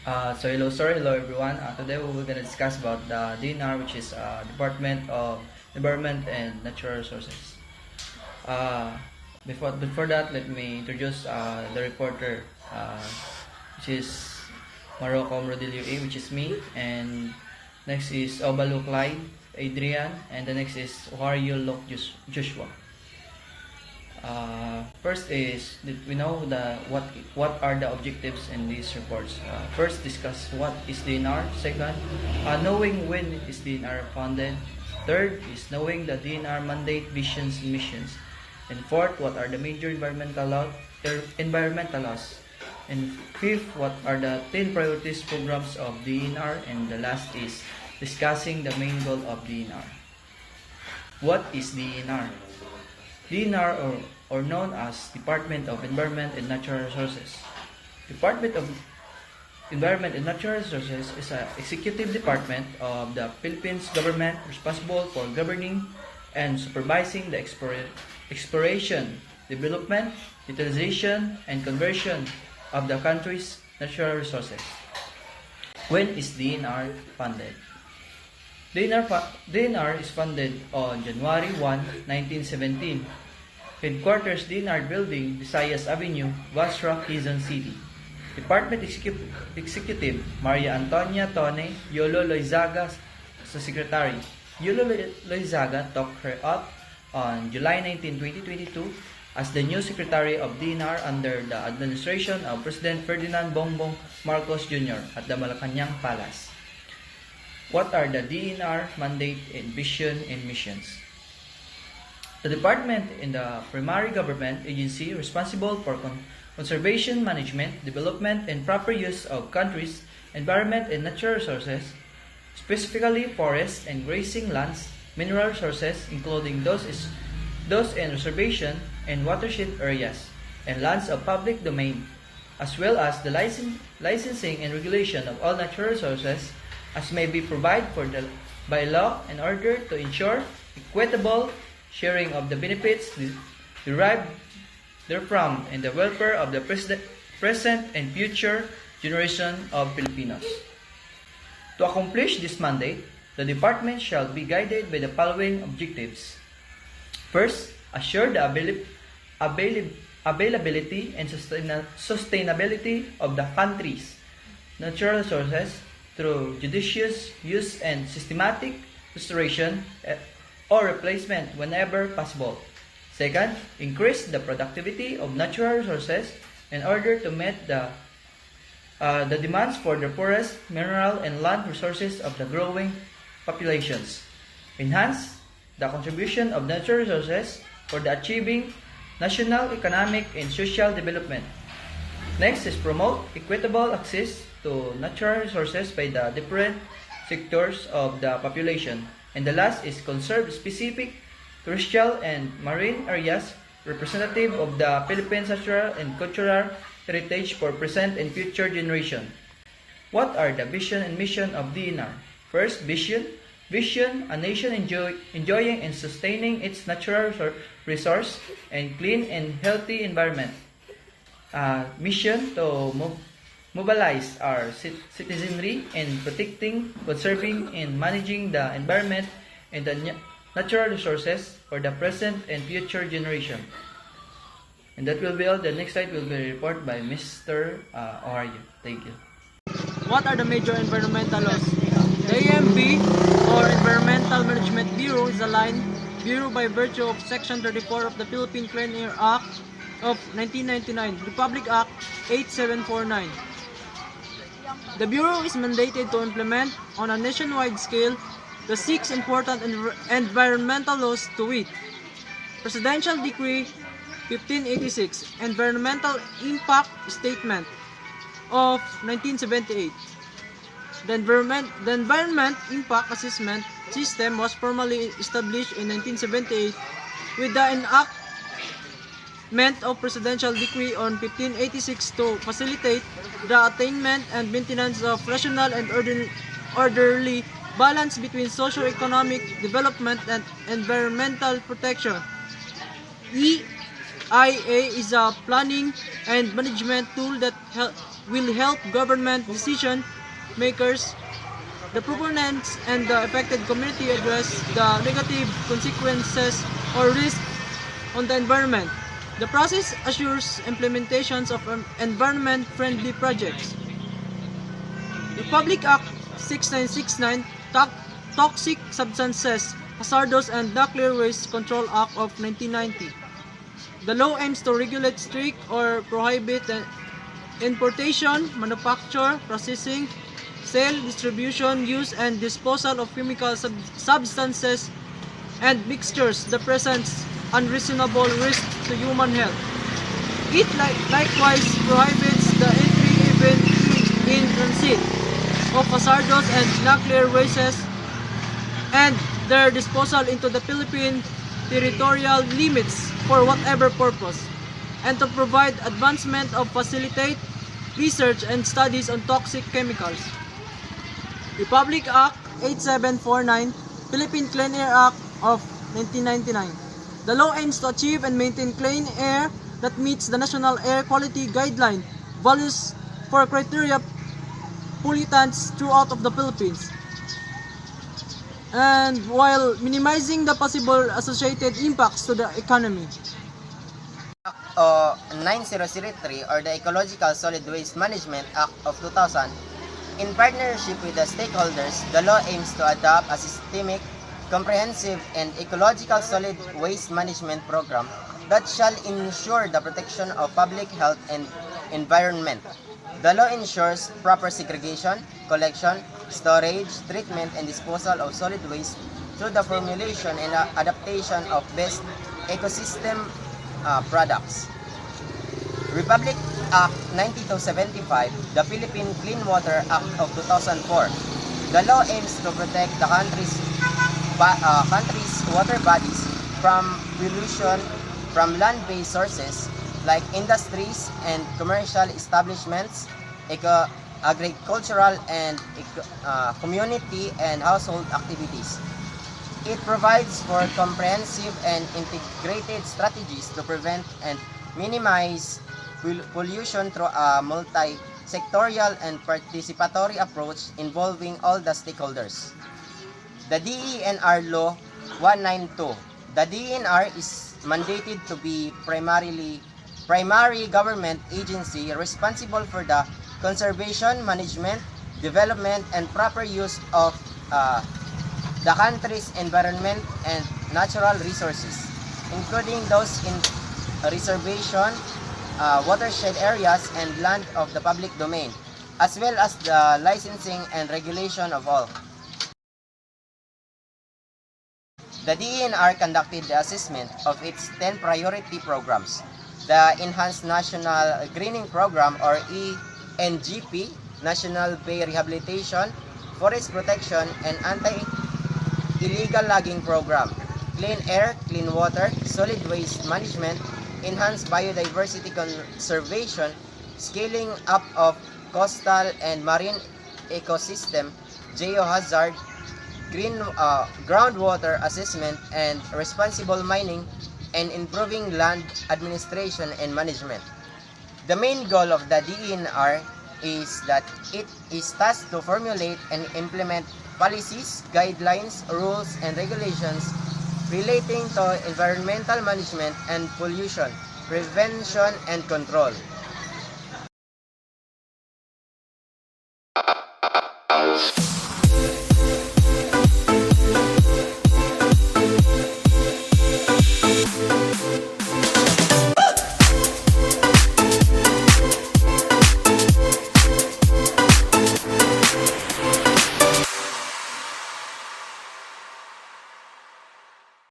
Hello sir, hello everyone. Today we're going to discuss about the DNR, which is Department of Environment and Natural Resources. Uh, before that, let me introduce the reporter, which is Marocco Rodilio A, which is me, and next is Obalu Clyde, Adrian, and the next is Wario Lok Joshua. First is we know what are the objectives in these reports. First, discuss what is DNR. Second, knowing when is DNR funded. Third is knowing the DNR mandate, visions, and missions. And fourth, what are the major environmental laws. And fifth, what are the 10 priorities programs of DNR. And the last is discussing the main goal of DNR. What is DNR? DNR, or known as Department of Environment and Natural Resources. Department of Environment and Natural Resources is an executive department of the Philippines government responsible for governing and supervising the exploration, development, utilization, and conversion of the country's natural resources. When is DNR funded? DNR is funded on January 1, 1917. Headquarters DNR Building, Visayas Avenue, Basra, Quezon City. Department Executive, Maria Antonia Tone, Yolo Loizaga as Secretary. Yolo Loizaga took her up on July 19, 2022 as the new Secretary of DNR under the administration of President Ferdinand Bongbong Marcos Jr. at the Malacanang Palace. What are the DNR mandate and vision and missions? The department in the primary government agency responsible for conservation management, development, and proper use of country's environment and natural resources, specifically forests and grazing lands, mineral resources including those in reservation and watershed areas, and lands of public domain, as well as the licensing and regulation of all natural resources as may be provided for by law in order to ensure equitable sharing of the benefits derived therefrom and the welfare of the present and future generation of Filipinos. To accomplish this mandate, the department shall be guided by the following objectives. First, assure the availability and sustainability of the country's natural resources through judicious use and systematic restoration or replacement whenever possible. Second, increase the productivity of natural resources in order to meet the demands for the forest, mineral, and land resources of the growing populations. Enhance the contribution of natural resources for the achieving national economic and social development. Next is promote equitable access to natural resources by the different sectors of the population. And the last is conserve specific terrestrial and marine areas representative of the Philippines' natural and cultural heritage for present and future generation. What are the vision and mission of DNR? First, vision. Vision, a nation enjoying and sustaining its natural resource and clean and healthy environment. Mission, to mobilize our citizenry in protecting, conserving, and managing the environment and the natural resources for the present and future generation. And that will be all. The next slide will be reported by Mr. Ohario. Thank you. What are the major environmental laws? The EMB, or Environmental Management Bureau, is a line bureau by virtue of Section 34 of the Philippine Clean Air Act of 1999, Republic Act 8749. The Bureau is mandated to implement on a nationwide scale the 6 important environmental laws, to wit: Presidential Decree 1586, Environmental Impact Statement of 1978. The Environment Impact Assessment System was formally established in 1978 with the enactment of Presidential Decree on 1586 to facilitate the attainment and maintenance of rational and orderly balance between socio-economic development and environmental protection. EIA is a planning and management tool that will help government decision makers, the proponents, and the affected community address the negative consequences or risk on the environment. The process assures implementations of environment-friendly projects. Republic Act 6969, Toxic Substances, Hazardous and Nuclear Waste Control Act of 1990. The law aims to regulate strict or prohibit the importation, manufacture, processing, sale, distribution, use, and disposal of chemical substances and mixtures that present unreasonable risk to human health. It likewise prohibits the entry even in transit of hazardous and nuclear wastes and their disposal into the Philippine territorial limits for whatever purpose, and to provide advancement of facilitate research and studies on toxic chemicals. Republic Act 8749, Philippine Clean Air Act of 1999. The law aims to achieve and maintain clean air that meets the National Air Quality Guideline values for criteria pollutants throughout of the Philippines, and while minimizing the possible associated impacts to the economy. 9003 or the Ecological Solid Waste Management Act of 2000, in partnership with the stakeholders, the law aims to adopt a systemic, comprehensive, and ecological solid waste management program that shall ensure the protection of public health and environment. The law ensures proper segregation, collection, storage, treatment, and disposal of solid waste through the formulation and adaptation of best ecosystem products. Republic Act 9275, the Philippine Clean Water Act of 2004. The law aims to protect the country's water bodies from pollution from land-based sources like industries and commercial establishments, agricultural and community and household activities. It provides for comprehensive and integrated strategies to prevent and minimize pollution through a multi-sectorial and participatory approach involving all the stakeholders. The DENR Law 192. The DENR is mandated to be primary government agency responsible for the conservation, management, development, and proper use of the country's environment and natural resources, including those in reservation, watershed areas, and land of the public domain, as well as the licensing and regulation of all. The DENR conducted the assessment of its 10 priority programs. The Enhanced National Greening Program or ENGP, National Bay Rehabilitation, Forest Protection, and Anti-Illegal Logging Program, Clean Air, Clean Water, Solid Waste Management, Enhanced Biodiversity Conservation, Scaling Up of Coastal and Marine Ecosystem, Geohazard, groundwater assessment, and responsible mining, and improving land administration and management. The main goal of the DENR is that it is tasked to formulate and implement policies, guidelines, rules, and regulations relating to environmental management and pollution, prevention, and control.